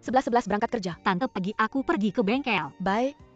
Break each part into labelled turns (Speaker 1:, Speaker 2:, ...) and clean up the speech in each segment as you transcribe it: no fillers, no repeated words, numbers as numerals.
Speaker 1: 11.11 berangkat kerja.
Speaker 2: Tante pagi aku pergi ke bengkel.
Speaker 1: Bye.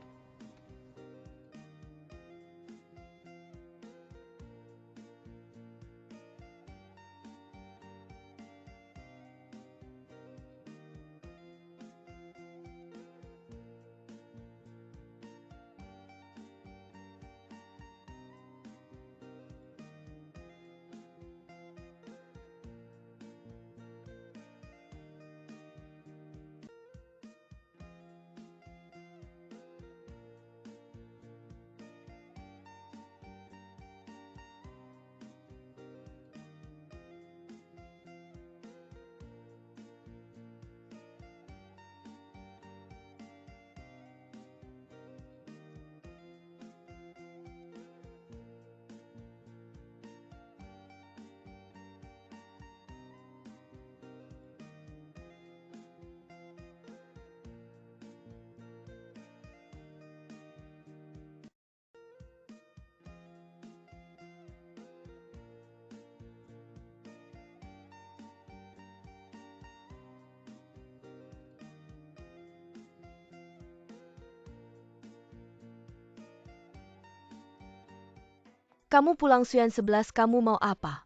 Speaker 1: Kamu pulang Suyan 11, kamu mau apa?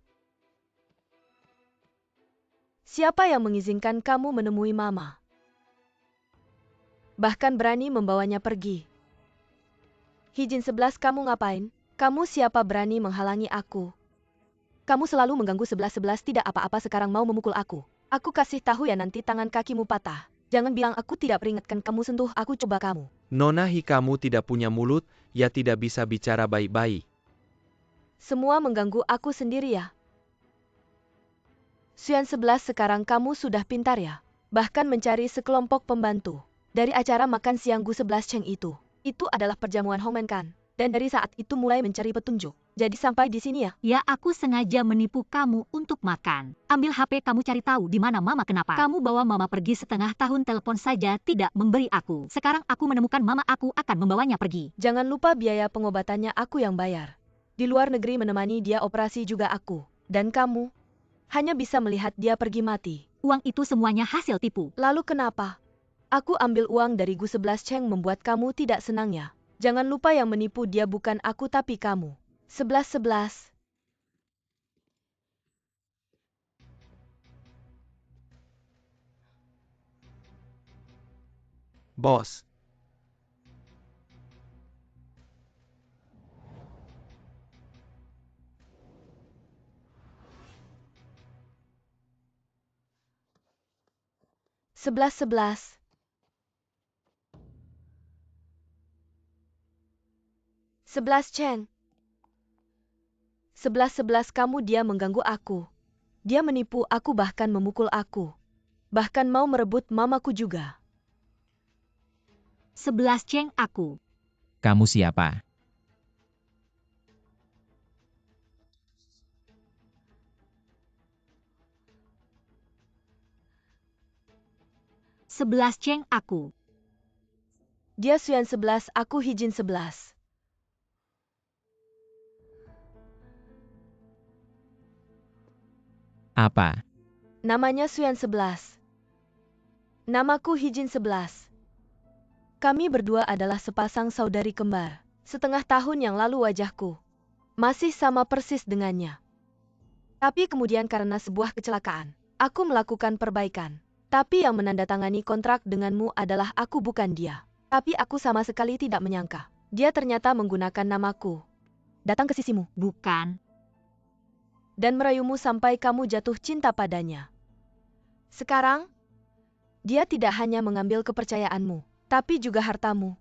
Speaker 1: Siapa yang mengizinkan kamu menemui Mama? Bahkan berani membawanya pergi. Hijin 11, kamu ngapain? Kamu siapa berani menghalangi aku? Kamu selalu mengganggu 11.11, tidak apa-apa sekarang mau memukul aku. Aku kasih tahu ya nanti tangan kakimu patah. Jangan bilang aku tidak peringatkan kamu sentuh aku coba kamu.
Speaker 3: Nona Hi, kamu tidak punya mulut, ya tidak bisa bicara baik-baik.
Speaker 1: Semua mengganggu aku sendiri ya. Suyan 11, sekarang kamu sudah pintar ya. Bahkan mencari sekelompok pembantu. Dari acara makan siang Gu 11 Cheng itu. Itu adalah perjamuan Hongmen kan. Dan dari saat itu mulai mencari petunjuk. Jadi sampai di sini ya.
Speaker 2: Ya aku sengaja menipu kamu untuk makan. Ambil HP kamu cari tahu di mana Mama kenapa. Kamu bawa Mama pergi setengah tahun telepon saja tidak memberi aku. Sekarang aku menemukan Mama aku akan membawanya pergi.
Speaker 1: Jangan lupa biaya pengobatannya aku yang bayar. Di luar negeri menemani dia operasi juga aku. Dan kamu hanya bisa melihat dia pergi mati.
Speaker 2: Uang itu semuanya hasil tipu.
Speaker 1: Lalu kenapa? Aku ambil uang dari Gu 11 Cheng membuat kamu tidak senang ya. Jangan lupa yang menipu dia bukan aku tapi kamu. 11.11.
Speaker 3: Bos.
Speaker 1: Sebelas. 11 Cheng. 11.11 kamu dia mengganggu aku. Dia menipu aku bahkan memukul aku. Bahkan mau merebut mamaku juga.
Speaker 2: 11 Cheng aku.
Speaker 4: Kamu siapa?
Speaker 2: Sebelas Cheng aku.
Speaker 1: Dia Suyan 11, aku Hijin 11.
Speaker 4: Apa?
Speaker 1: Namanya Suyan 11. Namaku Hijin 11. Kami berdua adalah sepasang saudari kembar. Setengah tahun yang lalu wajahku masih sama persis dengannya. Tapi kemudian karena sebuah kecelakaan, aku melakukan perbaikan. Tapi yang menandatangani kontrak denganmu adalah aku bukan dia. Tapi aku sama sekali tidak menyangka. Dia ternyata menggunakan namaku. Datang ke sisimu.
Speaker 2: Bukan.
Speaker 1: Dan merayumu sampai kamu jatuh cinta padanya. Sekarang, dia tidak hanya mengambil kepercayaanmu, tapi juga hartamu.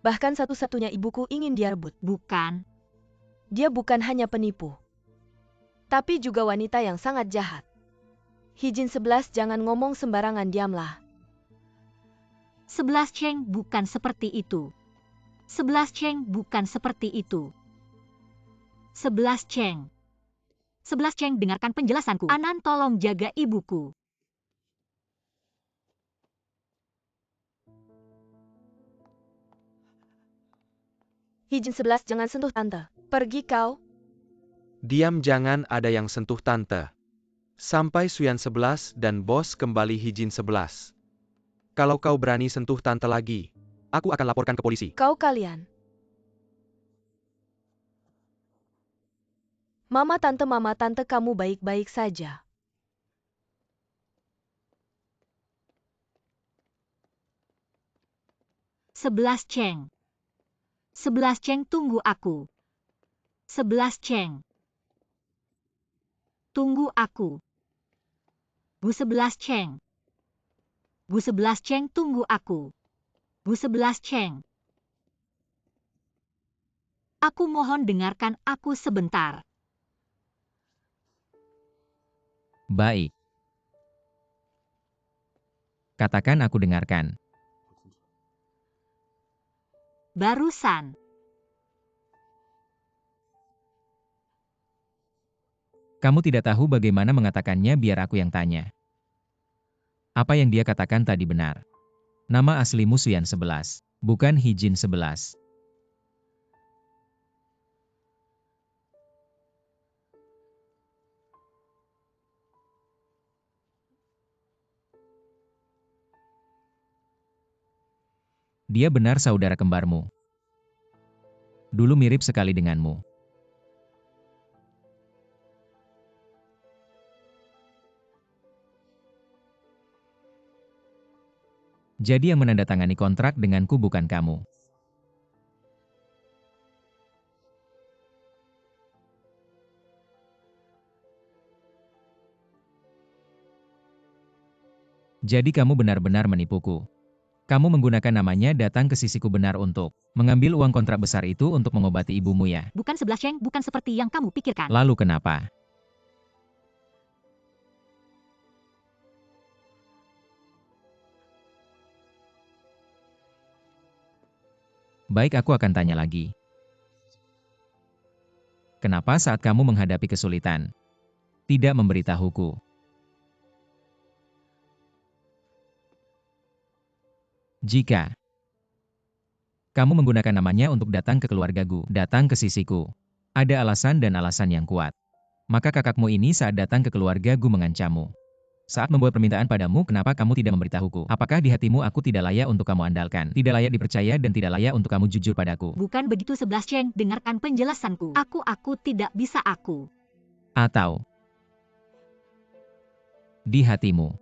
Speaker 1: Bahkan satu-satunya ibuku ingin dia rebut.
Speaker 2: Bukan.
Speaker 1: Dia bukan hanya penipu, tapi juga wanita yang sangat jahat. Hijin 11 jangan ngomong sembarangan, diamlah.
Speaker 2: 11 Cheng bukan seperti itu. 11 Cheng bukan seperti itu. 11 Cheng. 11 Cheng dengarkan penjelasanku. Anan tolong jaga ibuku.
Speaker 1: Hijin 11 jangan sentuh tante. Pergi kau.
Speaker 3: Diam, jangan ada yang sentuh tante. Sampai Suyan 11 dan bos kembali Hijin 11. Kalau kau berani sentuh tante lagi, aku akan laporkan ke polisi.
Speaker 1: Kau kalian. Mama tante kamu baik-baik saja.
Speaker 2: Sebelas Cheng. 11 Cheng, tunggu aku. 11 Cheng. Tunggu aku. Bu 11 Cheng. Bu 11 Cheng, tunggu aku. Bu 11 Cheng. Aku mohon dengarkan aku sebentar.
Speaker 4: Baik. Katakan aku dengarkan.
Speaker 2: Barusan.
Speaker 4: Kamu tidak tahu bagaimana mengatakannya, biar aku yang tanya. Apa yang dia katakan tadi benar. Nama aslimu Suyan 11, bukan Hijin 11. Dia benar saudara kembarmu. Dulu mirip sekali denganmu. Jadi yang menandatangani kontrak denganku bukan kamu. Jadi kamu benar-benar menipuku. Kamu menggunakan namanya datang ke sisiku benar untuk mengambil uang kontrak besar itu untuk mengobati ibumu ya.
Speaker 2: Bukan 11 Cheng, bukan seperti yang kamu pikirkan.
Speaker 4: Lalu kenapa? Baik, aku akan tanya lagi. Kenapa saat kamu menghadapi kesulitan, tidak memberitahuku? Jika kamu menggunakan namanya untuk datang ke keluargaku, datang ke sisiku, ada alasan dan alasan yang kuat. Maka kakakmu ini saat datang ke keluargaku mengancammu. Saat membuat permintaan padamu, kenapa kamu tidak memberitahuku? Apakah di hatimu aku tidak layak untuk kamu andalkan, tidak layak dipercaya dan tidak layak untuk kamu jujur padaku?
Speaker 2: Bukan begitu 11 Cheng, dengarkan penjelasanku. Aku tidak bisa aku.
Speaker 4: Atau di hatimu,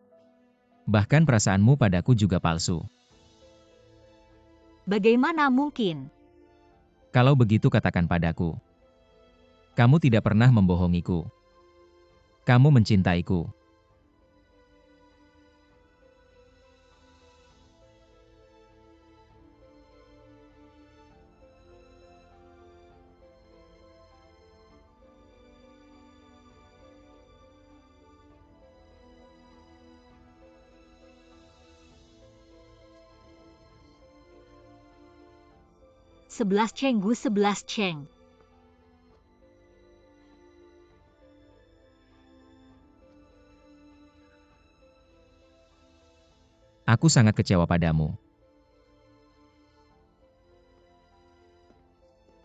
Speaker 4: bahkan perasaanmu padaku juga palsu.
Speaker 2: Bagaimana mungkin?
Speaker 4: Kalau begitu katakan padaku. Kamu tidak pernah membohongiku. Kamu mencintaiku.
Speaker 2: Sebelas Cheng, Gu 11 Cheng.
Speaker 4: Aku sangat kecewa padamu.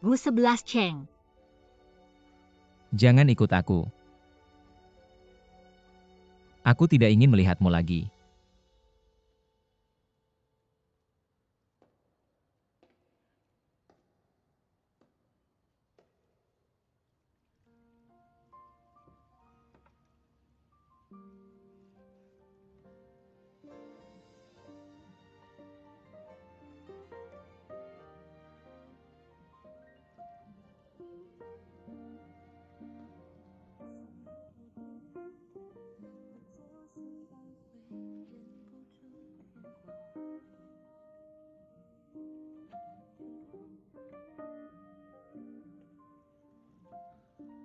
Speaker 2: Gu 11 Cheng.
Speaker 4: Jangan ikut aku. Aku tidak ingin melihatmu lagi.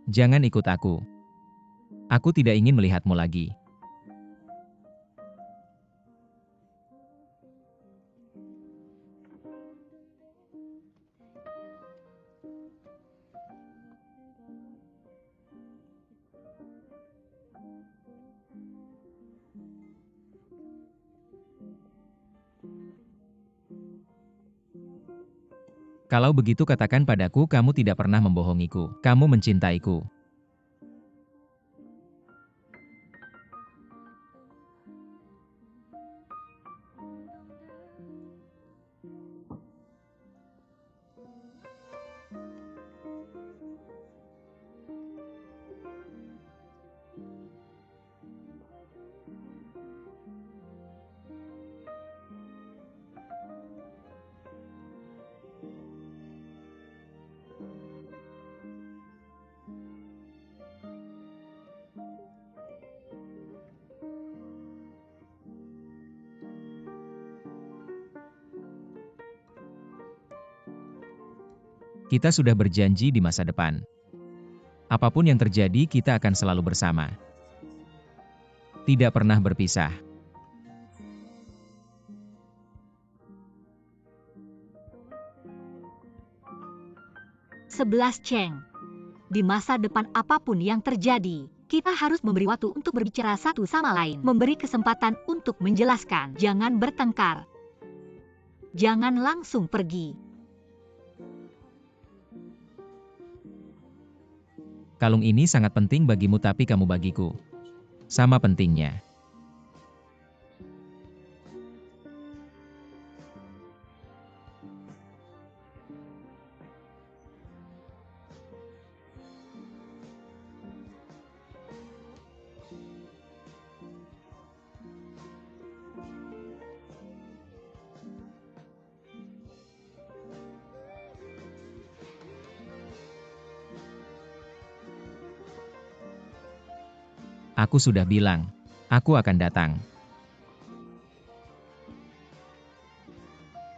Speaker 4: Jangan ikut aku. Aku tidak ingin melihatmu lagi. Kalau begitu katakan padaku, kamu tidak pernah membohongiku. Kamu mencintaiku. Kita sudah berjanji di masa depan. Apapun yang terjadi, kita akan selalu bersama. Tidak pernah berpisah.
Speaker 2: Sebelas Cheng. Di masa depan apapun yang terjadi, kita harus memberi waktu untuk berbicara satu sama lain. Memberi kesempatan untuk menjelaskan. Jangan bertengkar. Jangan langsung pergi.
Speaker 4: Kalung ini sangat penting bagimu tapi kamu bagiku. Sama pentingnya. Aku sudah bilang, aku akan datang.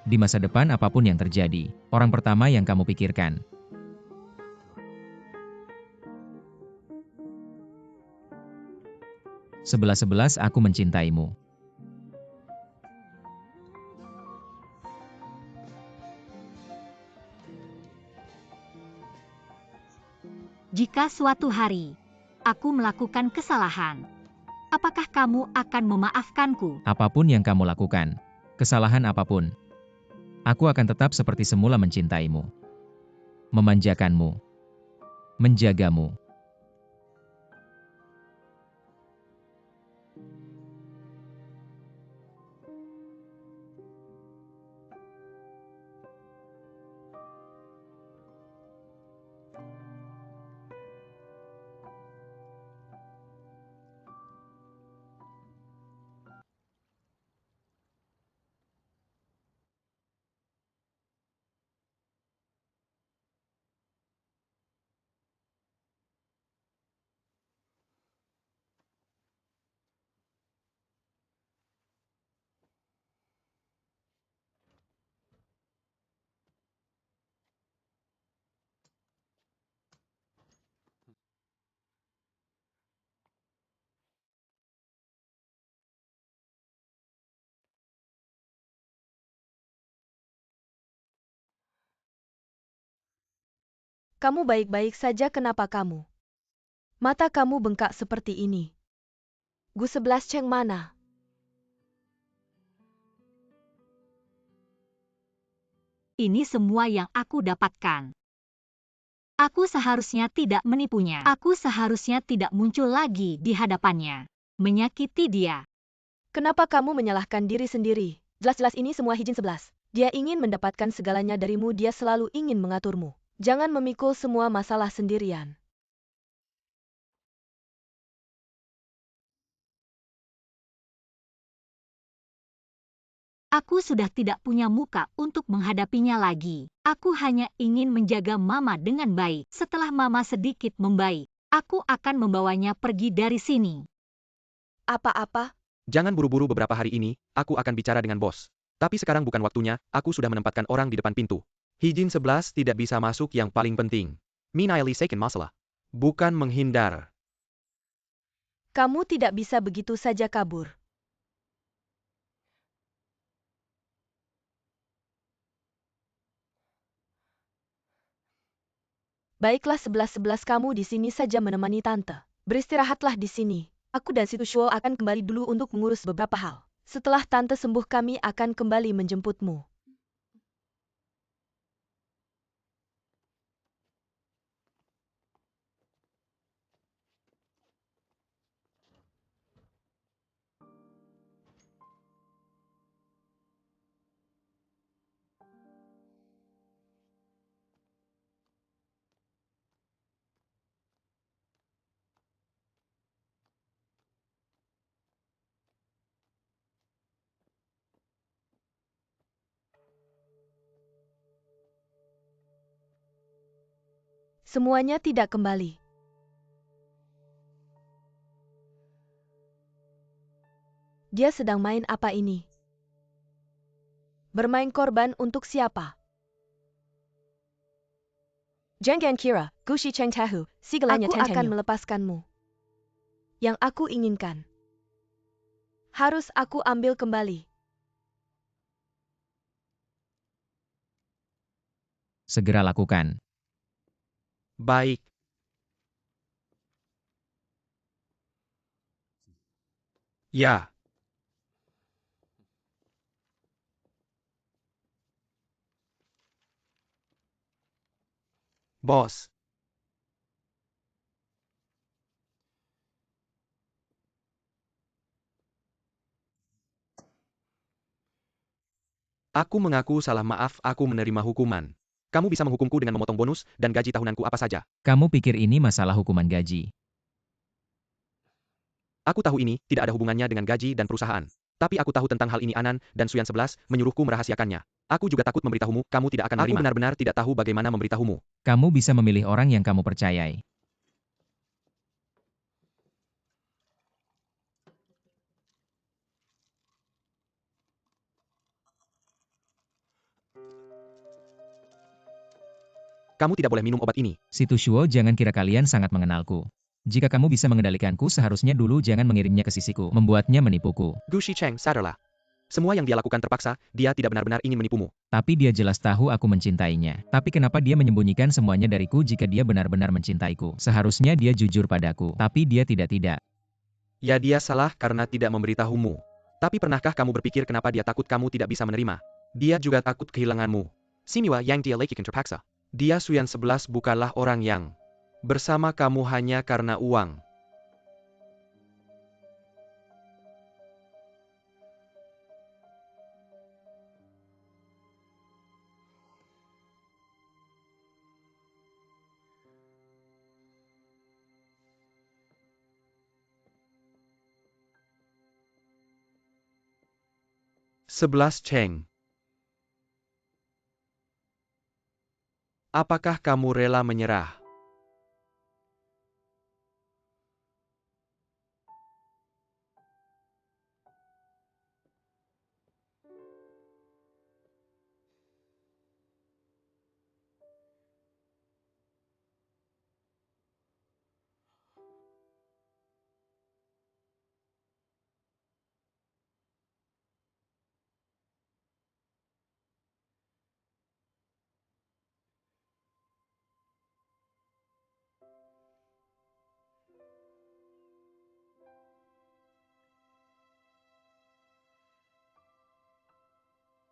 Speaker 4: Di masa depan apapun yang terjadi, orang pertama yang kamu pikirkan. Sebelas aku mencintaimu.
Speaker 2: Jika suatu hari aku melakukan kesalahan, apakah kamu akan memaafkanku?
Speaker 4: Apapun yang kamu lakukan, kesalahan apapun, aku akan tetap seperti semula mencintaimu, memanjakanmu, menjagamu.
Speaker 1: Kamu baik-baik saja, kenapa kamu? Mata kamu bengkak seperti ini. Gu 11 Cheng mana?
Speaker 2: Ini semua yang aku dapatkan. Aku seharusnya tidak menipunya. Aku seharusnya tidak muncul lagi di hadapannya, menyakiti dia.
Speaker 1: Kenapa kamu menyalahkan diri sendiri? Jelas-jelas ini semua Hijin 11. Dia ingin mendapatkan segalanya darimu, dia selalu ingin mengaturmu. Jangan memikul semua masalah sendirian.
Speaker 2: Aku sudah tidak punya muka untuk menghadapinya lagi. Aku hanya ingin menjaga Mama dengan baik. Setelah Mama sedikit membaik, aku akan membawanya pergi dari sini.
Speaker 1: Apa-apa?
Speaker 3: Jangan buru-buru, beberapa hari ini, aku akan bicara dengan bos. Tapi sekarang bukan waktunya, aku sudah menempatkan orang di depan pintu. Hijin 11 tidak bisa masuk, yang paling penting. Minaili seiken masalah. Bukan menghindar.
Speaker 1: Kamu tidak bisa begitu saja kabur. Baiklah, 11-11 kamu di sini saja menemani tante. Beristirahatlah di sini. Aku dan Situ Shuo akan kembali dulu untuk mengurus beberapa hal. Setelah tante sembuh kami akan kembali menjemputmu. Semuanya tidak kembali. Dia sedang main apa ini? Bermain korban untuk siapa? Jangan kira, Gushi Cheng tahu, segalanya
Speaker 2: Aku
Speaker 1: tentangmu.
Speaker 2: akan
Speaker 1: Melepaskanmu. Yang aku inginkan. Harus aku ambil kembali.
Speaker 4: Segera lakukan.
Speaker 3: Baik. Ya. Bos. Aku mengaku salah, maaf, aku menerima hukuman. Kamu bisa menghukumku dengan memotong bonus dan gaji tahunanku apa saja.
Speaker 4: Kamu pikir ini masalah hukuman gaji?
Speaker 3: Aku tahu ini tidak ada hubungannya dengan gaji dan perusahaan. Tapi aku tahu tentang hal ini. Anan dan Suyan 11 menyuruhku merahasiakannya. Aku juga takut memberitahumu, kamu tidak akan menerima. Aku benar-benar tidak tahu bagaimana memberitahumu.
Speaker 4: Kamu bisa memilih orang yang kamu percayai.
Speaker 3: Kamu tidak boleh minum obat ini.
Speaker 4: Si Tushuo, jangan kira kalian sangat mengenalku. Jika kamu bisa mengendalikanku, seharusnya dulu jangan mengirimnya ke sisiku, membuatnya menipuku.
Speaker 3: Gushi Cheng, sadarlah. Semua yang dia lakukan terpaksa, dia tidak benar-benar ingin menipumu.
Speaker 4: Tapi dia jelas tahu aku mencintainya. Tapi kenapa dia menyembunyikan semuanya dariku jika dia benar-benar mencintaiku? Seharusnya dia jujur padaku, tapi dia tidak.
Speaker 3: Ya, dia salah karena tidak memberitahumu. Tapi pernahkah kamu berpikir kenapa dia takut kamu tidak bisa menerima? Dia juga takut kehilanganmu. Simiwa yang dia lakukan terpaksa. Dia Suyan 11 bukanlah orang yang bersama kamu hanya karena uang. Sebelas Cheng. Apakah kamu rela menyerah?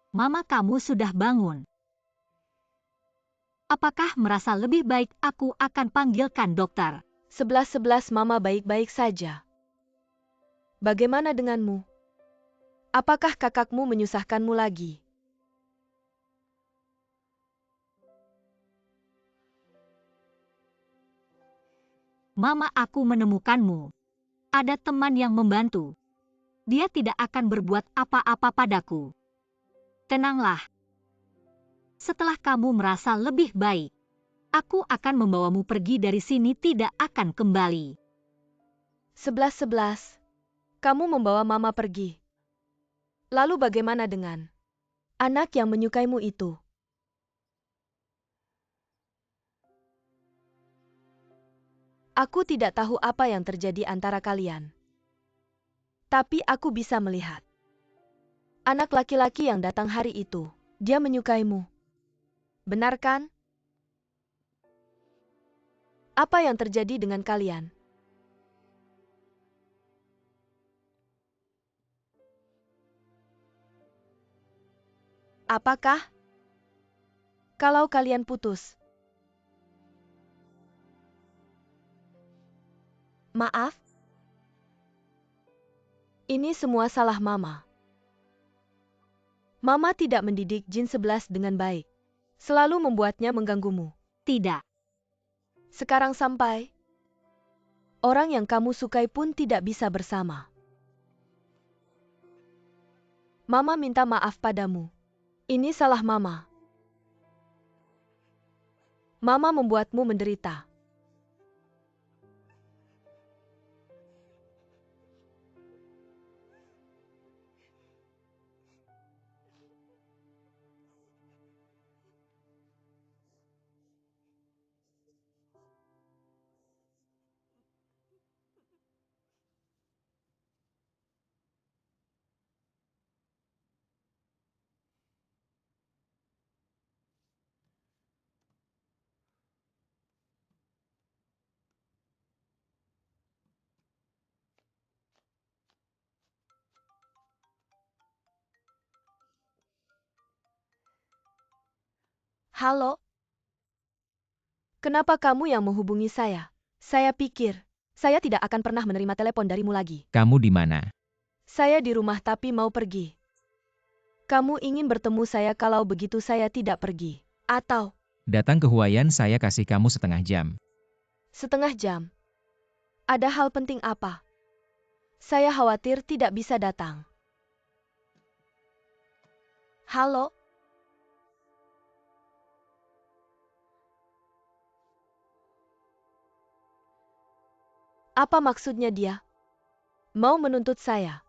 Speaker 2: Mama kamu sudah bangun. Apakah merasa lebih baik aku akan panggilkan dokter?
Speaker 1: 11-11 Mama baik-baik saja. Bagaimana denganmu? Apakah kakakmu menyusahkanmu lagi?
Speaker 2: Mama, aku menemukanmu. Ada teman yang membantu. Dia tidak akan berbuat apa-apa padaku. Tenanglah. Setelah kamu merasa lebih baik, aku akan membawamu pergi dari sini, tidak akan kembali.
Speaker 1: 11-11. Kamu membawa Mama pergi. Lalu bagaimana dengan anak yang menyukaimu itu? Aku tidak tahu apa yang terjadi antara kalian. Tapi aku bisa melihat. Anak laki-laki yang datang hari itu, dia menyukaimu. Benar kan? Apa yang terjadi dengan kalian? Apakah? Kalau kalian putus. Maaf. Ini semua salah Mama. Mama tidak mendidik Jin 11 dengan baik. Selalu membuatnya mengganggumu.
Speaker 2: Tidak.
Speaker 1: Sekarang sampai orang yang kamu sukai pun tidak bisa bersama. Mama minta maaf padamu. Ini salah Mama. Mama membuatmu menderita. Halo? Kenapa kamu yang menghubungi saya? Saya pikir, saya tidak akan pernah menerima telepon darimu lagi.
Speaker 4: Kamu di mana?
Speaker 1: Saya di rumah tapi mau pergi. Kamu ingin bertemu saya kalau begitu saya tidak pergi. Atau,
Speaker 4: Datang ke Huayan saya kasih kamu setengah jam.
Speaker 1: setengah jam. Ada hal penting apa? Saya khawatir tidak bisa datang. Halo? Apa maksudnya dia? Mau menuntut saya?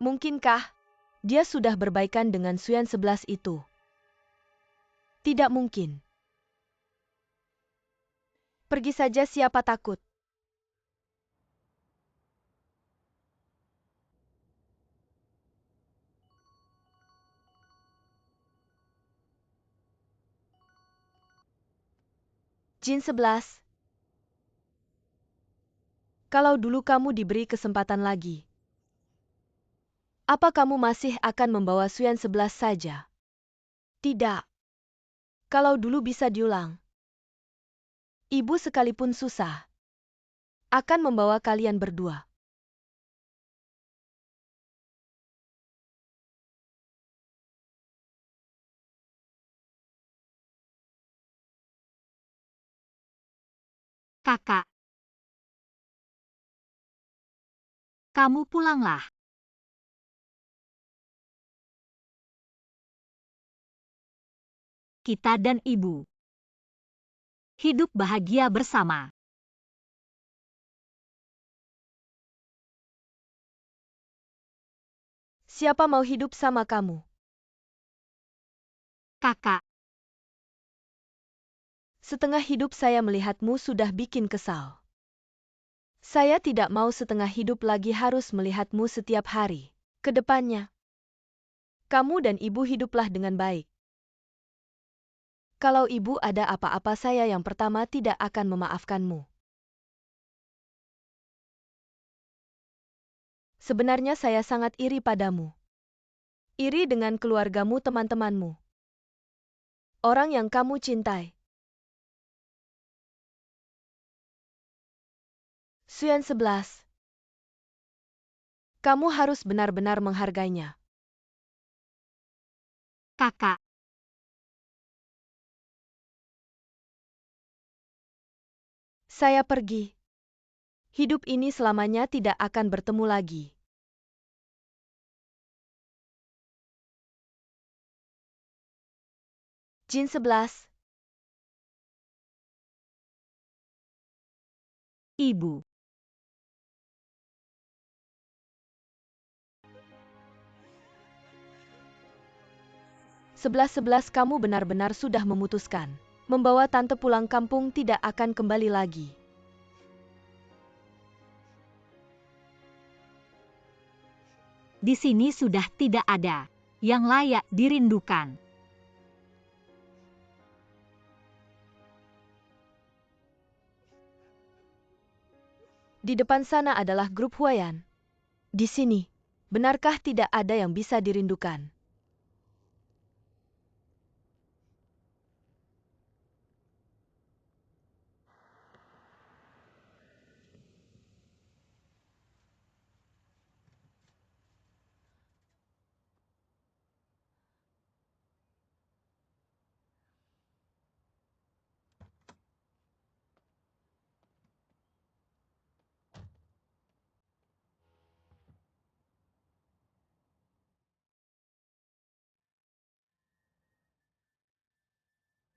Speaker 1: Mungkinkah dia sudah berbaikan dengan Suyan 11 itu? Tidak mungkin. Pergi saja, siapa takut. Jin 11. Kalau dulu kamu diberi kesempatan lagi, apa kamu masih akan membawa Suyan 11 saja? Tidak. Kalau dulu bisa diulang, ibu sekalipun susah akan membawa kalian berdua.
Speaker 2: Kakak. Kamu pulanglah. Kita dan ibu hidup bahagia bersama.
Speaker 1: Siapa mau hidup sama kamu?
Speaker 2: Kakak.
Speaker 1: Setengah hidup saya melihatmu sudah bikin kesal. Saya tidak mau setengah hidup lagi harus melihatmu setiap hari. Kedepannya, kamu dan ibu hiduplah dengan baik. Kalau ibu ada apa-apa, saya yang pertama tidak akan memaafkanmu. Sebenarnya saya sangat iri padamu. Iri dengan keluargamu, teman-temanmu. Orang yang kamu cintai. Suyan 11. Kamu harus benar-benar menghargainya.
Speaker 2: Kakak.
Speaker 1: Saya pergi. Hidup ini selamanya tidak akan bertemu lagi. Jin 11.
Speaker 2: Ibu.
Speaker 1: Sebelas kamu benar-benar sudah memutuskan. Membawa tante pulang kampung tidak akan kembali lagi.
Speaker 2: Di sini sudah tidak ada yang layak dirindukan.
Speaker 1: Di depan sana adalah grup Huayan. Di sini, benarkah tidak ada yang bisa dirindukan?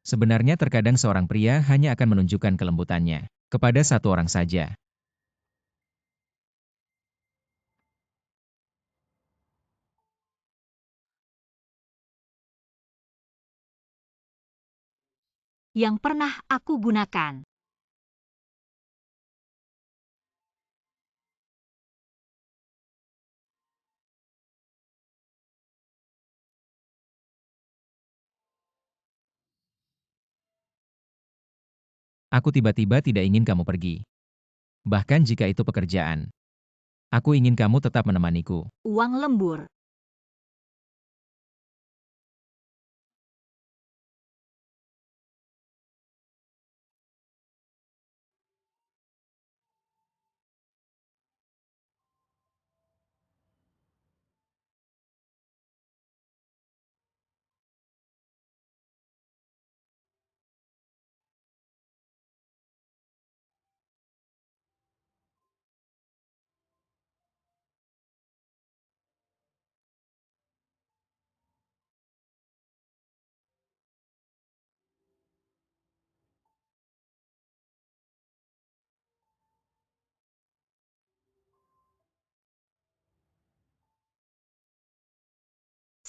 Speaker 4: Sebenarnya terkadang seorang pria hanya akan menunjukkan kelembutannya kepada satu orang saja.
Speaker 2: Yang pernah aku gunakan.
Speaker 4: Aku tiba-tiba tidak ingin kamu pergi. Bahkan jika itu pekerjaan. Aku ingin kamu tetap menemaniku.
Speaker 2: Uang lembur.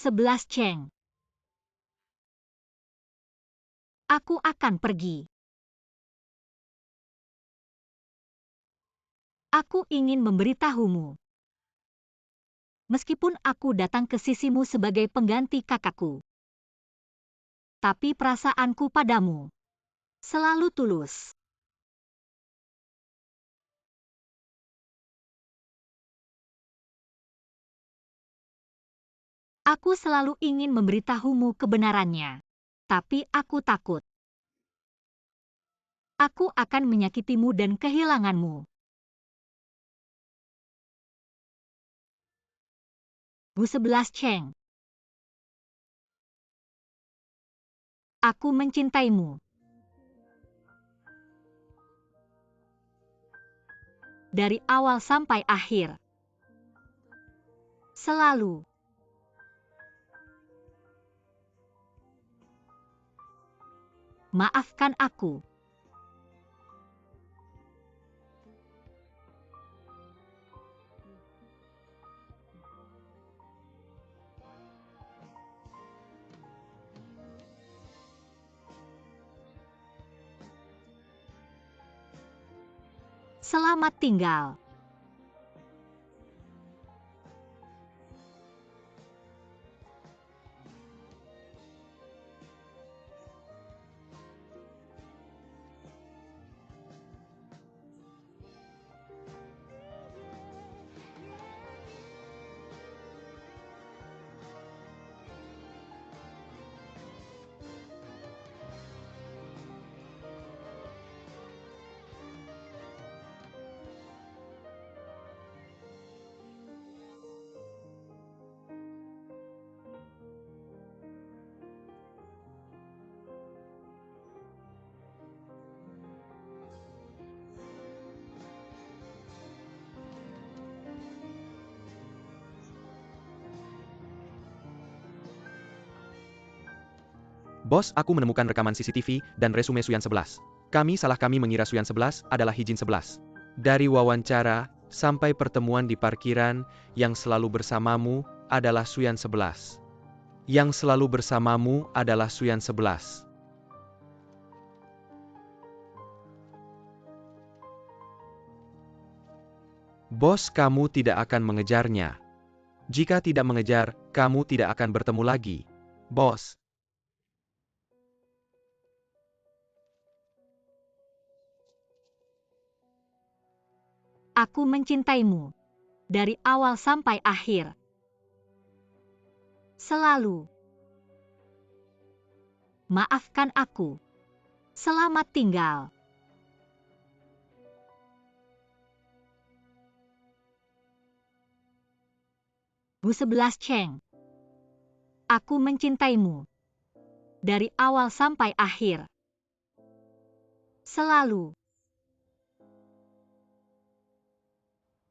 Speaker 2: 11 Cheng. Aku akan pergi. Aku ingin memberitahumu. Meskipun aku datang ke sisimu sebagai pengganti kakakku, tapi perasaanku padamu selalu tulus. Aku selalu ingin memberitahumu kebenarannya, tapi aku takut. Aku akan menyakitimu dan kehilanganmu. Bu 11 Cheng. Aku mencintaimu. Dari awal sampai akhir. Selalu. Maafkan aku. Selamat tinggal.
Speaker 3: Bos, aku menemukan rekaman CCTV dan resume Suyan 11. Kami mengira Suyan 11 adalah Hijin 11. Dari wawancara sampai pertemuan di parkiran, yang selalu bersamamu adalah Suyan 11. Yang selalu bersamamu adalah Suyan 11. Bos, kamu tidak akan mengejarnya. Jika tidak mengejar, kamu tidak akan bertemu lagi. Bos.
Speaker 2: Aku mencintaimu. Dari awal sampai akhir. Selalu. Maafkan aku. Selamat tinggal. Bu 11 Cheng. Aku mencintaimu. Dari awal sampai akhir. Selalu.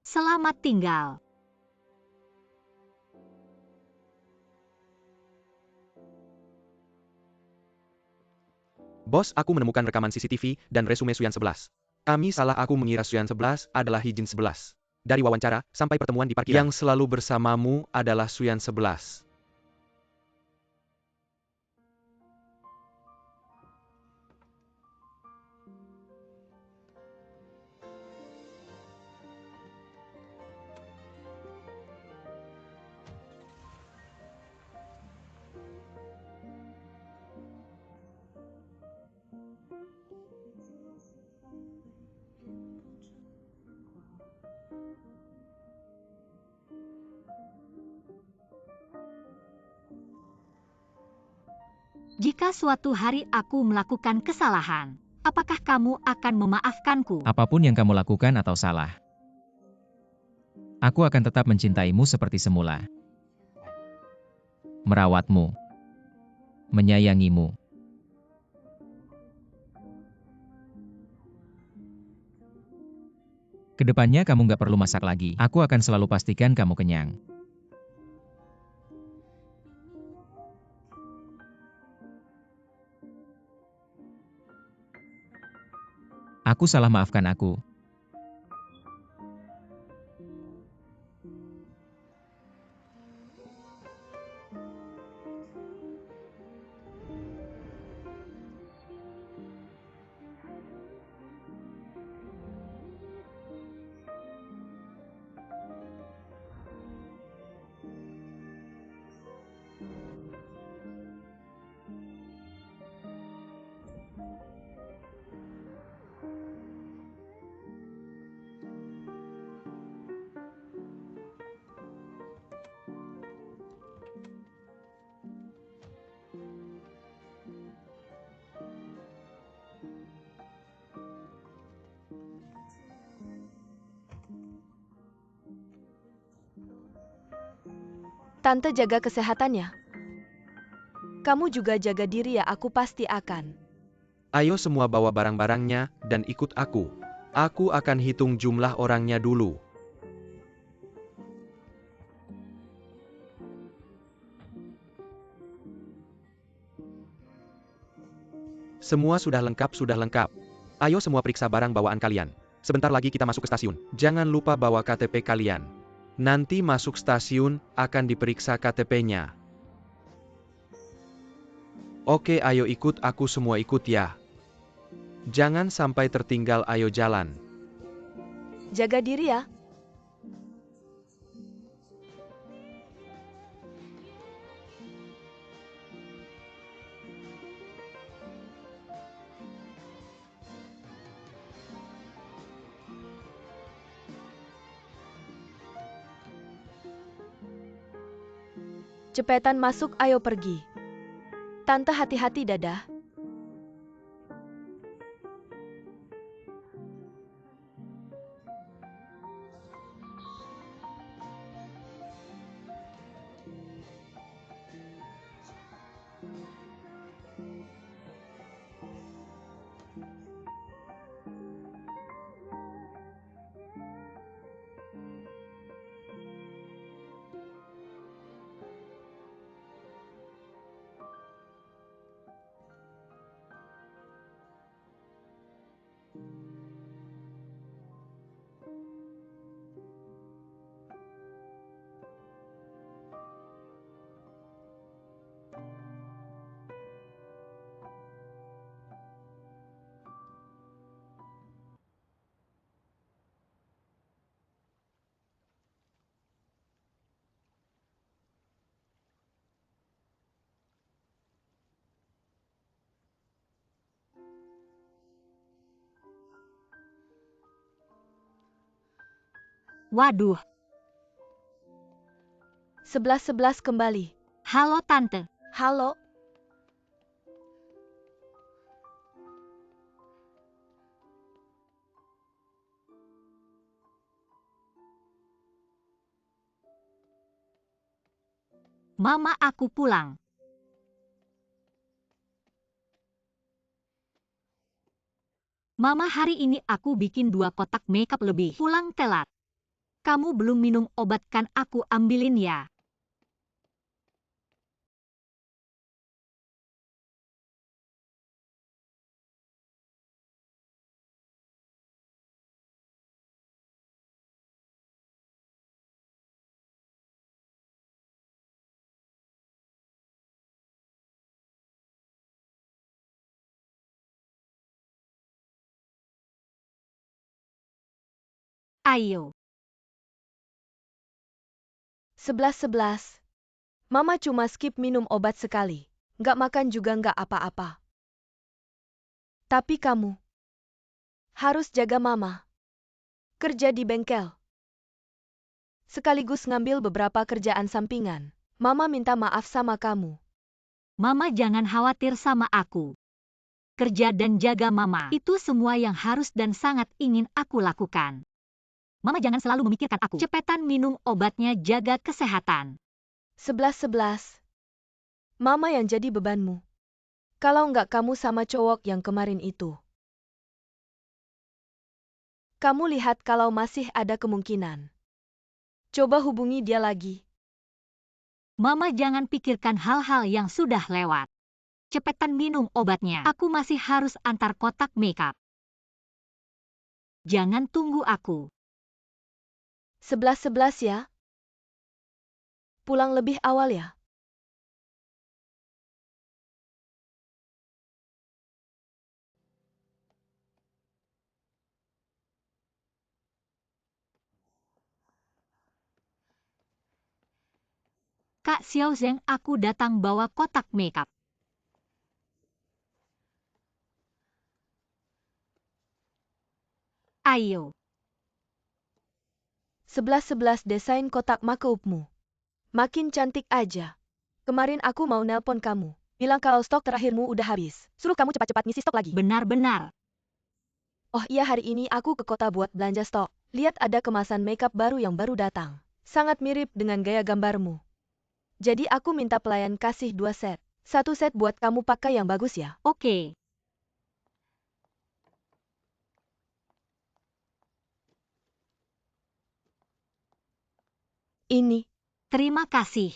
Speaker 2: Selamat tinggal.
Speaker 3: Bos, aku menemukan rekaman CCTV dan resume Suyan 11. Aku mengira Suyan 11 adalah Hijin 11. Dari wawancara sampai pertemuan di parkiran, yang selalu bersamamu adalah Suyan 11.
Speaker 2: Jika suatu hari aku melakukan kesalahan, apakah kamu akan memaafkanku?
Speaker 4: Apapun yang kamu lakukan atau salah, aku akan tetap mencintaimu seperti semula. Merawatmu. Menyayangimu. Kedepannya kamu gak perlu masak lagi. Aku akan selalu pastikan kamu kenyang. Aku salah, maafkan aku.
Speaker 1: Tante jaga kesehatannya. Kamu juga jaga diri ya, aku pasti akan.
Speaker 3: Ayo semua bawa barang-barangnya dan ikut aku. Aku akan hitung jumlah orangnya dulu. Semua sudah lengkap, sudah lengkap. Ayo semua periksa barang bawaan kalian. Sebentar lagi kita masuk ke stasiun. Jangan lupa bawa KTP kalian. Nanti masuk stasiun, akan diperiksa KTP-nya. Oke, ayo ikut aku semua ikut ya. Jangan sampai tertinggal, ayo jalan.
Speaker 1: Jaga diri ya. Cepetan masuk, ayo pergi. Tante hati-hati, dadah.
Speaker 2: Waduh,
Speaker 1: 11-11 kembali.
Speaker 2: halo Tante.
Speaker 1: Halo.
Speaker 2: Mama, aku pulang. Mama, hari ini aku bikin 2 kotak makeup lebih. Pulang telat. Kamu belum minum obat kan, aku ambilin ya. Ayo.
Speaker 1: 11-11. Mama cuma skip minum obat sekali. Nggak makan juga nggak apa-apa. Tapi kamu harus jaga mama. Kerja di bengkel. Sekaligus ngambil beberapa kerjaan sampingan. Mama minta maaf sama kamu.
Speaker 2: Mama jangan khawatir sama aku. Kerja dan jaga Mama, itu semua yang harus dan sangat ingin aku lakukan. Mama jangan selalu memikirkan aku. Cepetan minum obatnya, jaga kesehatan.
Speaker 1: 11-11. Mama yang jadi bebanmu. Kalau nggak kamu sama cowok yang kemarin itu. Kamu lihat kalau masih ada kemungkinan. Coba hubungi dia lagi.
Speaker 2: Mama jangan pikirkan hal-hal yang sudah lewat. Cepetan minum obatnya. Aku masih harus antar kotak makeup. Jangan tunggu aku.
Speaker 1: 11-11 ya. Pulang lebih awal ya.
Speaker 2: Kak Xiao Zeng, aku datang bawa kotak makeup. Ayo.
Speaker 1: 11-11 desain kotak makeupmu. Makin cantik aja. Kemarin aku mau nelpon kamu. Bilang kalau stok terakhirmu udah habis. Suruh kamu cepat-cepat ngisi stok lagi.
Speaker 2: Benar-benar.
Speaker 1: Oh iya, hari ini aku ke kota buat belanja stok. Lihat ada kemasan makeup baru yang baru datang. Sangat mirip dengan gaya gambarmu. Jadi aku minta pelayan kasih 2 set. 1 set buat kamu pakai yang bagus ya.
Speaker 2: Oke.
Speaker 1: Ini.
Speaker 2: Terima kasih.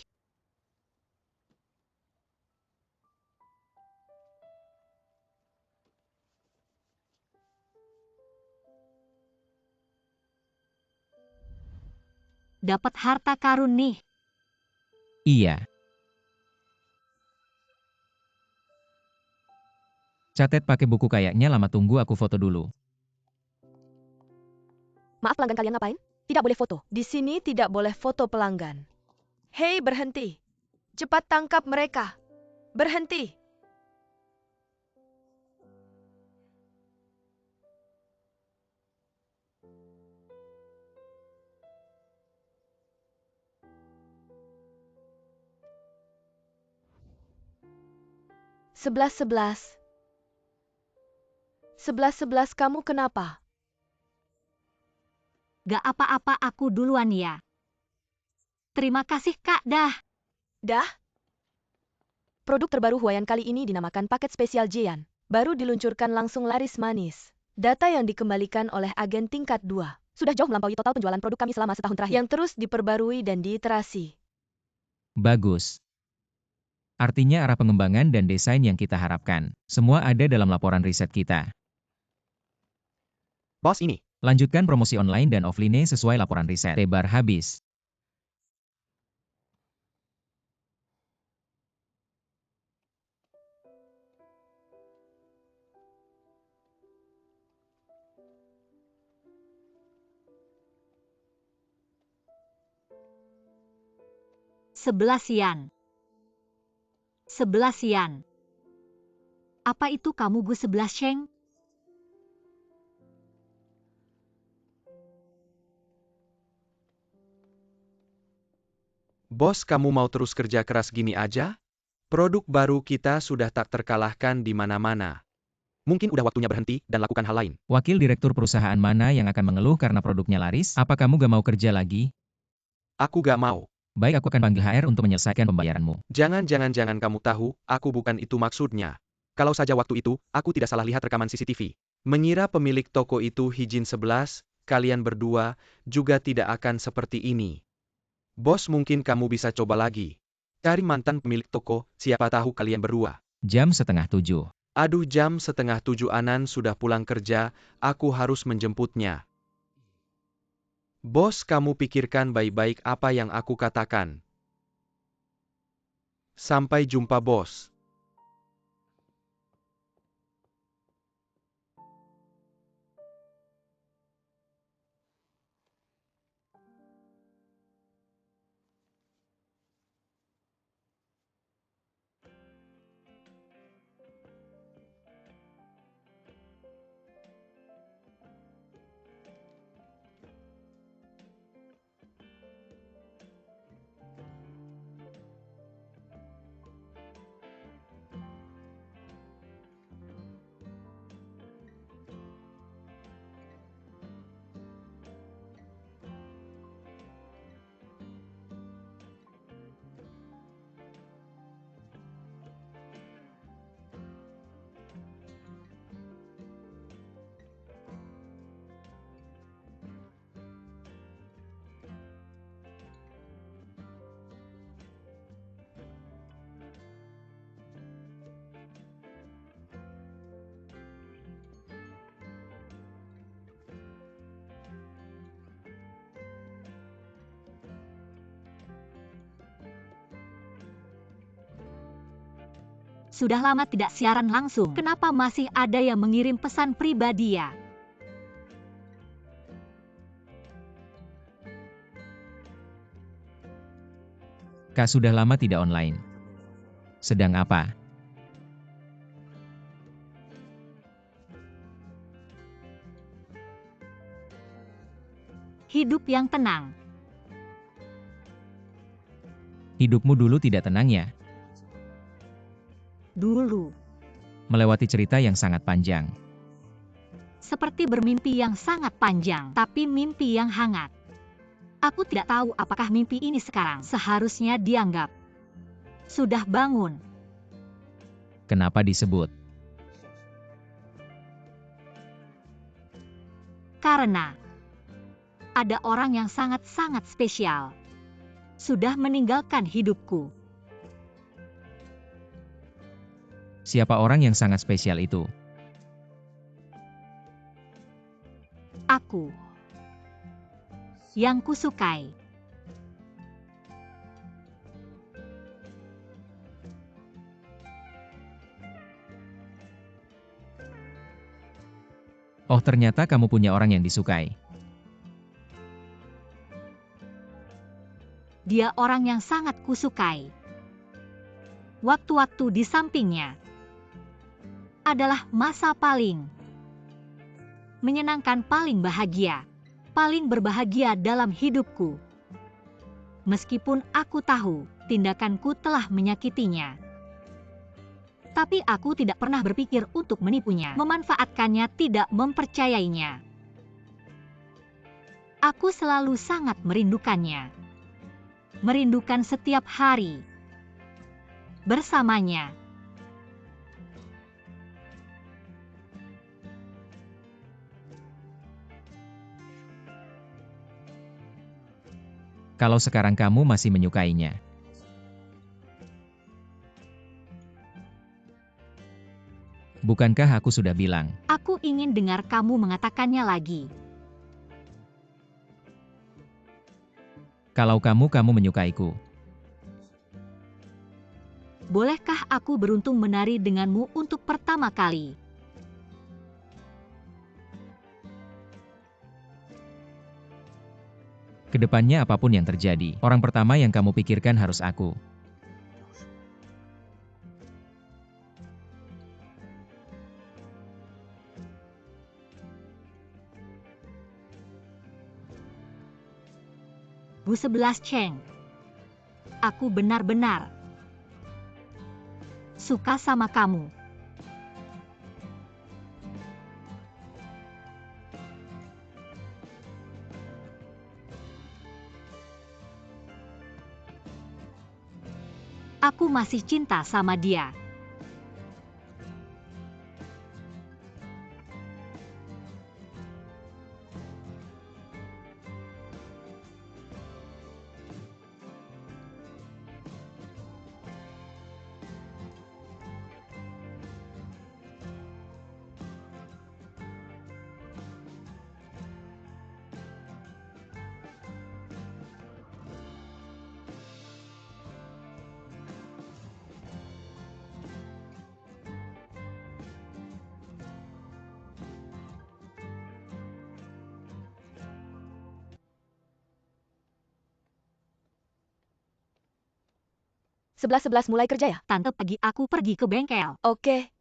Speaker 2: Dapat harta karun nih.
Speaker 4: Iya. Catet pakai buku kayaknya lama, tunggu aku foto dulu.
Speaker 1: Maaf, pelanggan kalian ngapain? Tidak boleh foto. Di sini tidak boleh foto pelanggan. Hei, berhenti. Cepat tangkap mereka. Berhenti. Sebelas. Kamu kenapa?
Speaker 2: Gak apa-apa, aku duluan ya. Terima kasih Kak, dah.
Speaker 1: Dah? Produk terbaru Huayan kali ini dinamakan paket spesial Jian. Baru diluncurkan langsung laris manis. Data yang dikembalikan oleh agen tingkat 2 sudah jauh melampaui total penjualan produk kami selama setahun terakhir, yang terus diperbarui dan diiterasi.
Speaker 4: Bagus. Artinya arah pengembangan dan desain yang kita harapkan. Semua ada dalam laporan riset kita.
Speaker 3: Bos ini.
Speaker 4: Lanjutkan promosi online dan offline sesuai laporan riset. Tebar habis.
Speaker 2: Yan. 11 yan. Apa itu kamu Gu 11 Sheng?
Speaker 3: Bos, kamu mau terus kerja keras gini aja? Produk baru kita sudah tak terkalahkan di mana-mana. Mungkin udah waktunya berhenti dan lakukan hal lain.
Speaker 4: Wakil direktur perusahaan mana yang akan mengeluh karena produknya laris? Apa kamu gak mau kerja lagi?
Speaker 3: Aku gak mau.
Speaker 4: Baik, aku akan panggil HR untuk menyelesaikan pembayaranmu.
Speaker 3: Jangan kamu tahu, aku bukan itu maksudnya. Kalau saja waktu itu, aku tidak salah lihat rekaman CCTV. Mengira pemilik toko itu Hijin 11, kalian berdua juga tidak akan seperti ini. Bos, mungkin kamu bisa coba lagi. Cari mantan pemilik toko, siapa tahu kalian berdua.
Speaker 4: Jam 6:30.
Speaker 3: Aduh, jam 6:30 Anan sudah pulang kerja, aku harus menjemputnya. Bos, kamu pikirkan baik-baik apa yang aku katakan. Sampai jumpa, bos.
Speaker 2: Sudah lama tidak siaran langsung. Kenapa masih ada yang mengirim pesan pribadi ya?
Speaker 4: Kak, sudah lama tidak online. Sedang apa?
Speaker 2: Hidup yang tenang.
Speaker 4: Hidupmu dulu tidak tenang ya?
Speaker 2: Dulu.
Speaker 4: Melewati cerita yang sangat panjang.
Speaker 2: Seperti bermimpi yang sangat panjang, tapi mimpi yang hangat. Aku tidak tahu apakah mimpi ini sekarang seharusnya dianggap Sudah bangun.
Speaker 4: Kenapa disebut?
Speaker 2: Karena ada orang yang sangat-sangat spesial sudah meninggalkan hidupku.
Speaker 4: Siapa orang yang sangat spesial itu?
Speaker 2: Aku yang kusukai.
Speaker 4: Oh, ternyata kamu punya orang yang disukai.
Speaker 2: Dia orang yang sangat kusukai. Waktu-waktu di sampingnya adalah masa paling menyenangkan, paling bahagia, paling berbahagia dalam hidupku. Meskipun aku tahu tindakanku telah menyakitinya, tapi aku tidak pernah berpikir untuk menipunya, memanfaatkannya, tidak mempercayainya. Aku selalu sangat merindukannya. Merindukan setiap hari bersamanya.
Speaker 4: Kalau sekarang kamu masih menyukainya. Bukankah aku sudah bilang?
Speaker 2: Aku ingin dengar kamu mengatakannya lagi.
Speaker 4: Kalau kamu menyukaiku.
Speaker 2: Bolehkah aku beruntung menari denganmu untuk pertama kali?
Speaker 4: Kedepannya apapun yang terjadi, orang pertama yang kamu pikirkan harus aku.
Speaker 2: Bu 11 Cheng. Aku benar-benar suka sama kamu. Aku masih cinta sama dia.
Speaker 1: Sebelas mulai kerja ya?
Speaker 2: Tante, pagi aku pergi ke bengkel.
Speaker 1: Oke.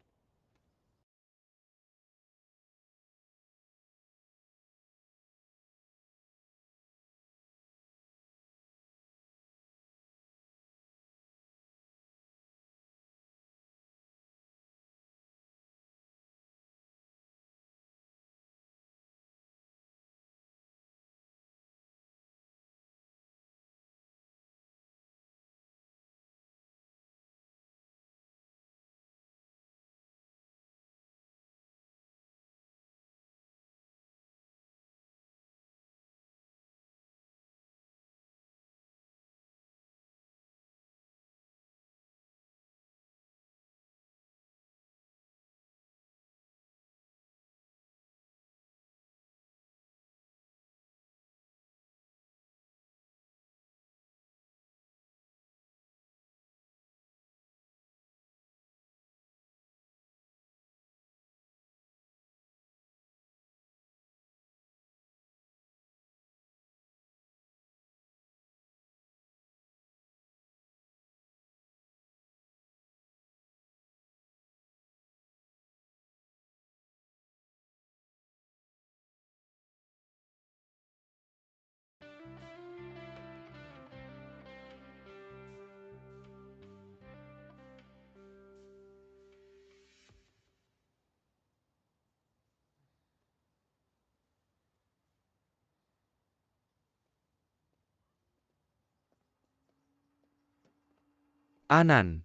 Speaker 3: Anan,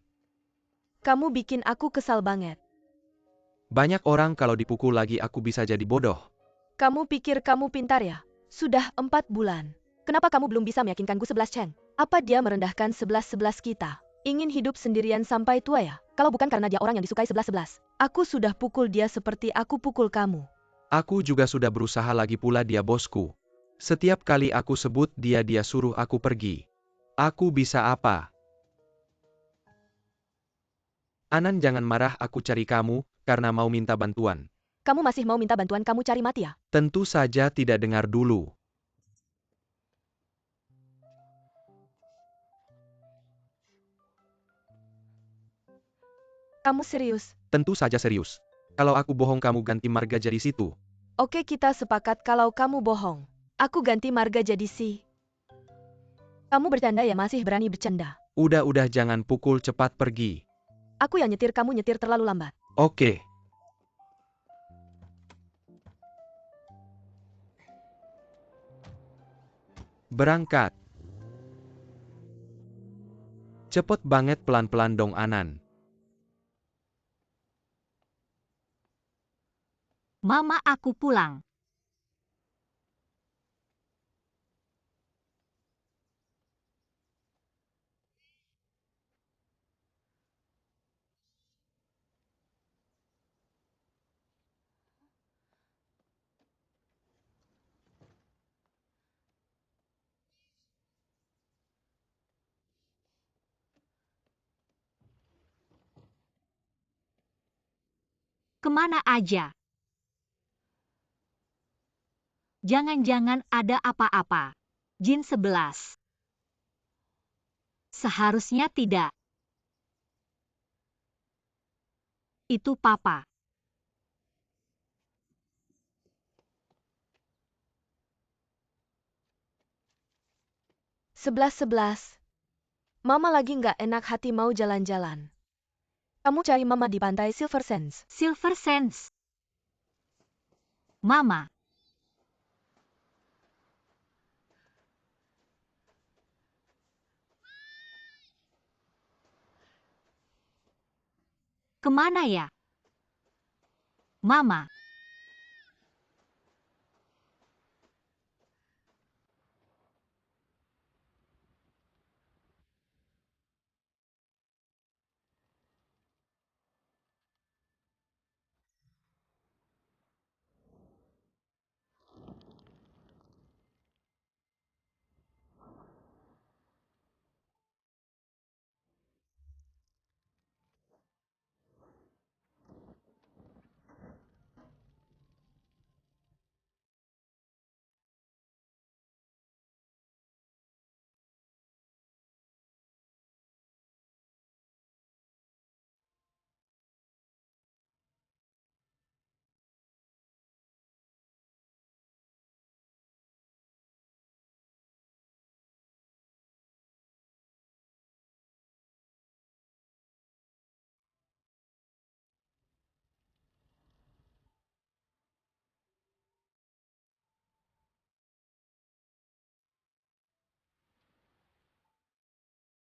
Speaker 1: Kamu bikin aku kesal banget.
Speaker 3: banyak orang kalau dipukul lagi aku bisa jadi bodoh.
Speaker 1: Kamu pikir kamu pintar ya? Sudah 4 bulan. Kenapa kamu belum bisa meyakinkan Gu 11 Cheng? Apa dia merendahkan 11-11 kita? Ingin hidup sendirian sampai tua ya? Kalau bukan karena dia orang yang disukai 11-11, aku sudah pukul dia seperti aku pukul kamu.
Speaker 3: Aku juga sudah berusaha lagi pula dia bosku. Setiap kali aku sebut dia suruh aku pergi. Aku bisa apa? Anan jangan marah aku cari kamu, karena mau minta bantuan.
Speaker 1: Kamu masih mau minta bantuan kamu cari mati ya?
Speaker 3: Tentu saja tidak dengar dulu.
Speaker 1: Kamu serius?
Speaker 3: Tentu saja serius. Kalau aku bohong kamu ganti marga jadi situ.
Speaker 1: Oke, kita sepakat kalau kamu bohong. Aku ganti marga jadi si. Kamu bercanda ya, masih berani bercanda.
Speaker 3: Udah jangan pukul, cepat pergi.
Speaker 1: Aku yang nyetir, kamu nyetir terlalu lambat.
Speaker 3: Oke. Berangkat. Cepet banget, pelan-pelan dong Anan.
Speaker 2: Mama aku pulang. Kemana aja? Jangan-jangan ada apa-apa. Jin 11. Seharusnya tidak. Itu papa.
Speaker 1: Sebelas. Mama lagi nggak enak hati mau jalan-jalan. Kamu cari mama di pantai Silver Sands.
Speaker 2: Silver Sands. Mama. Kemana ya? Mama.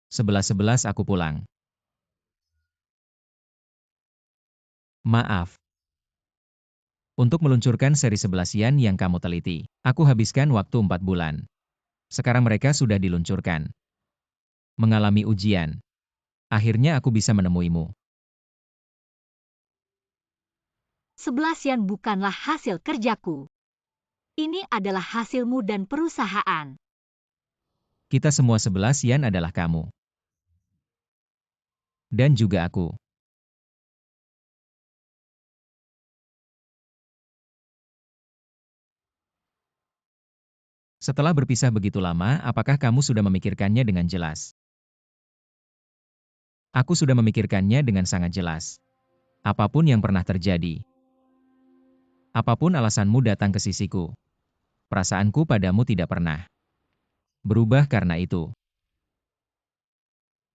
Speaker 4: Sebelas aku pulang. Maaf. Untuk meluncurkan seri 11 Yan yang kamu teliti, aku habiskan waktu 4 bulan. Sekarang mereka sudah diluncurkan. Mengalami ujian. Akhirnya aku bisa menemuimu.
Speaker 2: 11 Yan bukanlah hasil kerjaku. Ini adalah hasilmu dan perusahaan.
Speaker 4: Kita semua 11 Yan adalah kamu. Dan juga aku. Setelah berpisah begitu lama, apakah kamu sudah memikirkannya dengan jelas? Aku sudah memikirkannya dengan sangat jelas. Apapun yang pernah terjadi. Apapun alasanmu datang ke sisiku. Perasaanku padamu tidak pernah berubah karena itu.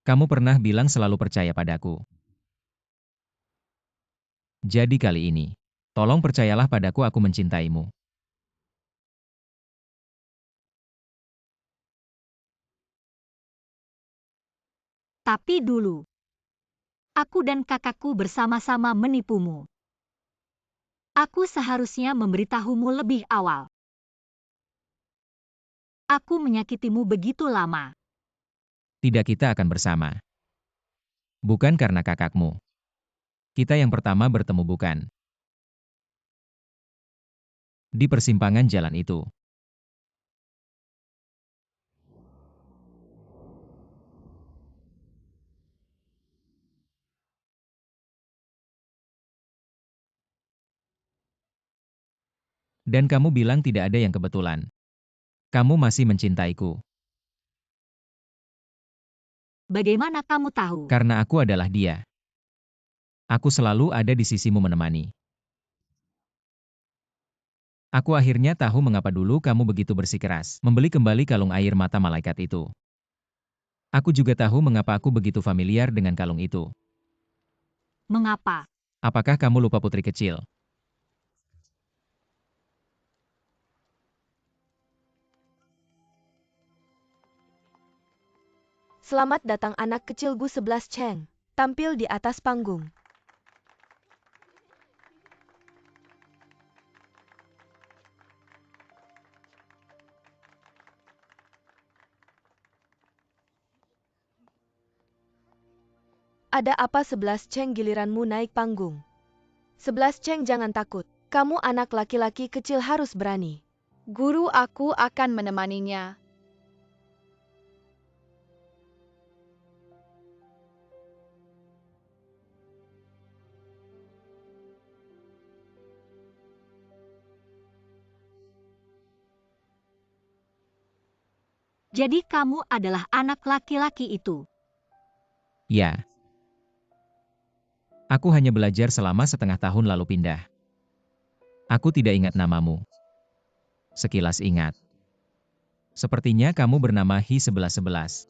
Speaker 4: Kamu pernah bilang selalu percaya padaku. Jadi kali ini, tolong percayalah padaku, aku mencintaimu.
Speaker 2: Tapi dulu, aku dan kakakku bersama-sama menipumu. Aku seharusnya memberitahumu lebih awal. Aku menyakitimu begitu lama.
Speaker 4: Tidak, kita akan bersama. Bukan karena kakakmu. Kita yang pertama bertemu bukan di persimpangan jalan itu. Dan kamu bilang tidak ada yang kebetulan. Kamu masih mencintaiku.
Speaker 2: Bagaimana kamu tahu?
Speaker 4: Karena aku adalah dia. Aku selalu ada di sisimu menemani. Aku akhirnya tahu mengapa dulu kamu begitu bersikeras membeli kembali kalung air mata malaikat itu. Aku juga tahu mengapa aku begitu familiar dengan kalung itu.
Speaker 2: Mengapa?
Speaker 4: Apakah kamu lupa putri kecil?
Speaker 1: Selamat datang anak kecil Gu 11 Cheng. Tampil di atas panggung. Ada apa 11 Cheng, giliranmu naik panggung? 11 Cheng, jangan takut. Kamu anak laki-laki kecil harus berani.
Speaker 5: Guru, aku akan menemaninya.
Speaker 2: Jadi kamu adalah anak laki-laki itu.
Speaker 4: Ya. Aku hanya belajar selama setengah tahun lalu pindah. Aku tidak ingat namamu. Sekilas ingat. Sepertinya kamu bernama Hi 1111.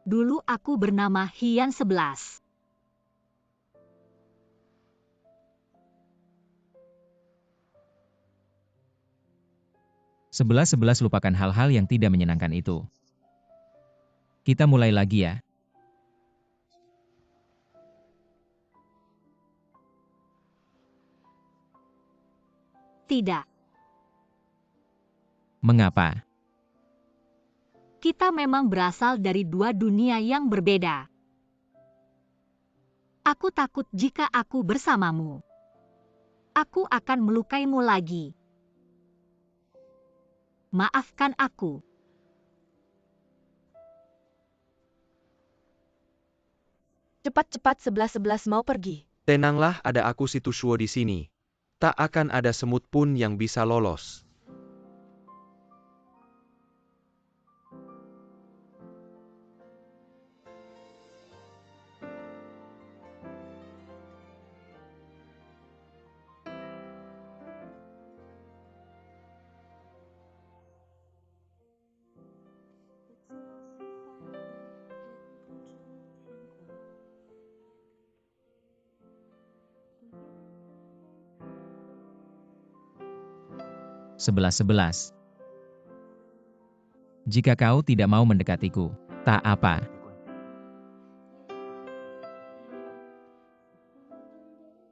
Speaker 2: Dulu aku bernama Hian 11.
Speaker 4: Sebelas lupakan hal-hal yang tidak menyenangkan itu. Kita mulai lagi ya.
Speaker 2: Tidak.
Speaker 4: Mengapa?
Speaker 2: Kita memang berasal dari dua dunia yang berbeda. Aku takut jika aku bersamamu. Aku akan melukaimu lagi. Maafkan aku.
Speaker 1: Cepat-cepat 11-11 mau pergi.
Speaker 3: Tenanglah, ada aku si Tushuo di sini. Tak akan ada semut pun yang bisa lolos.
Speaker 4: Sebelas. Jika kau tidak mau mendekatiku, tak apa.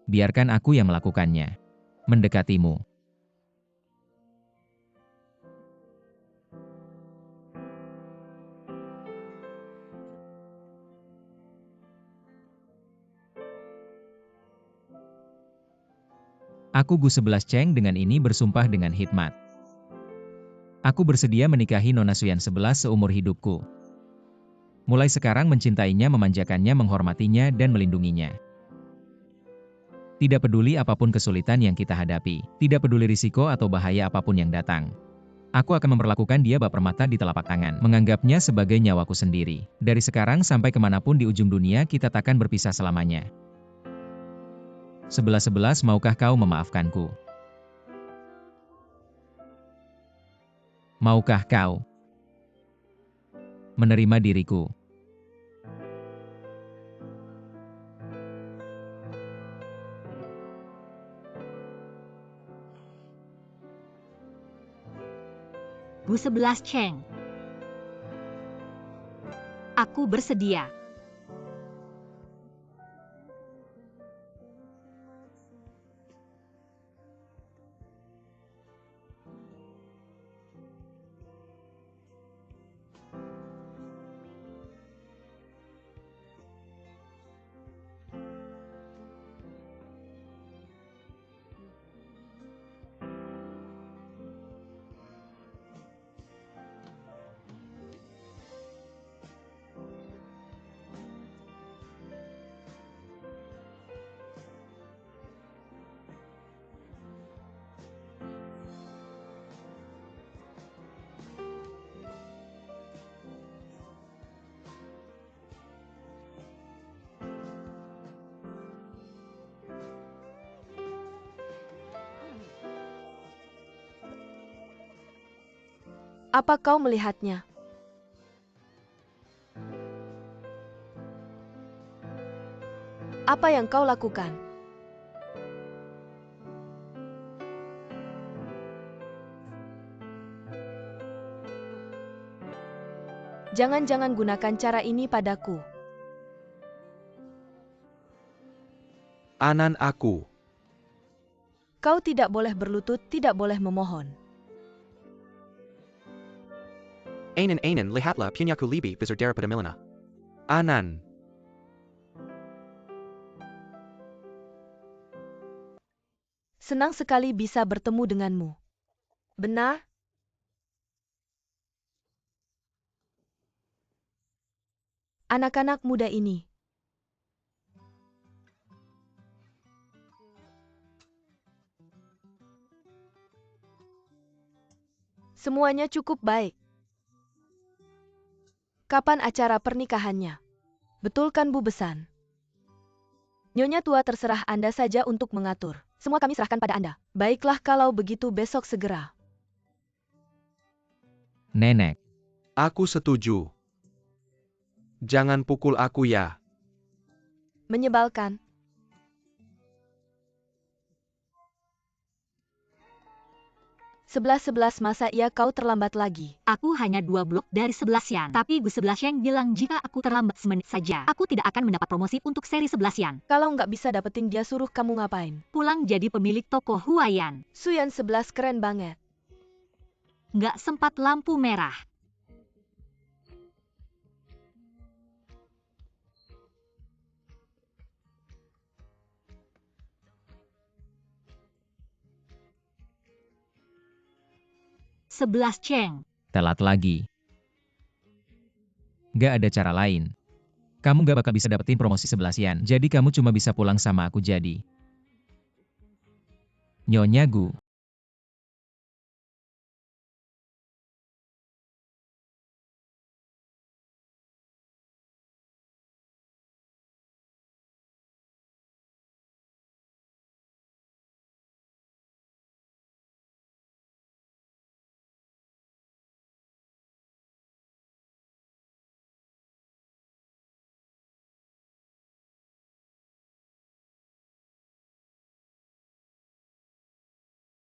Speaker 4: Biarkan aku yang melakukannya. Mendekatimu. Aku Gu 11 Cheng dengan ini bersumpah dengan hikmat. Aku bersedia menikahi Nona Suyan 11 seumur hidupku. Mulai sekarang mencintainya, memanjakannya, menghormatinya, dan melindunginya. Tidak peduli apapun kesulitan yang kita hadapi, tidak peduli risiko atau bahaya apapun yang datang. Aku akan memperlakukan dia bak permata di telapak tangan, menganggapnya sebagai nyawaku sendiri. Dari sekarang sampai kemanapun di ujung dunia kita takkan berpisah selamanya. 11-11, maukah kau memaafkanku? Maukah kau menerima diriku?
Speaker 2: Gu 11 Cheng. Aku bersedia.
Speaker 1: Apa kau melihatnya? Apa yang kau lakukan? Jangan-jangan gunakan cara ini padaku.
Speaker 3: Anan aku.
Speaker 1: Kau tidak boleh berlutut, tidak boleh memohon.
Speaker 3: Anan, lihatlah punyaku lebih besar daripada Milena. Anan.
Speaker 1: Senang sekali bisa bertemu denganmu. Benar? Anak-anak muda ini. Semuanya cukup baik. Kapan acara pernikahannya? Betul kan Bu Besan? Nyonya tua, terserah Anda saja untuk mengatur. Semua kami serahkan pada Anda. Baiklah kalau begitu besok segera.
Speaker 4: Nenek.
Speaker 3: Aku setuju. Jangan pukul aku ya.
Speaker 1: Menyebalkan. Sebelas, masa iya kau terlambat lagi?
Speaker 2: Aku hanya 2 blok dari 11 Yan. Tapi Gu 11 Yang bilang jika aku terlambat semenit saja, aku tidak akan mendapat promosi untuk seri 11 Yan.
Speaker 1: Kalau nggak bisa dapetin dia, suruh kamu ngapain?
Speaker 2: Pulang jadi pemilik toko Huayan.
Speaker 1: Suyan 11 keren banget.
Speaker 2: Nggak sempat lampu merah. Sebelas Cheng.
Speaker 4: Telat lagi. Gak ada cara lain. Kamu gak bakal bisa dapetin promosi 11 Yan. Jadi kamu cuma bisa pulang sama aku jadi. Nyonya Gu.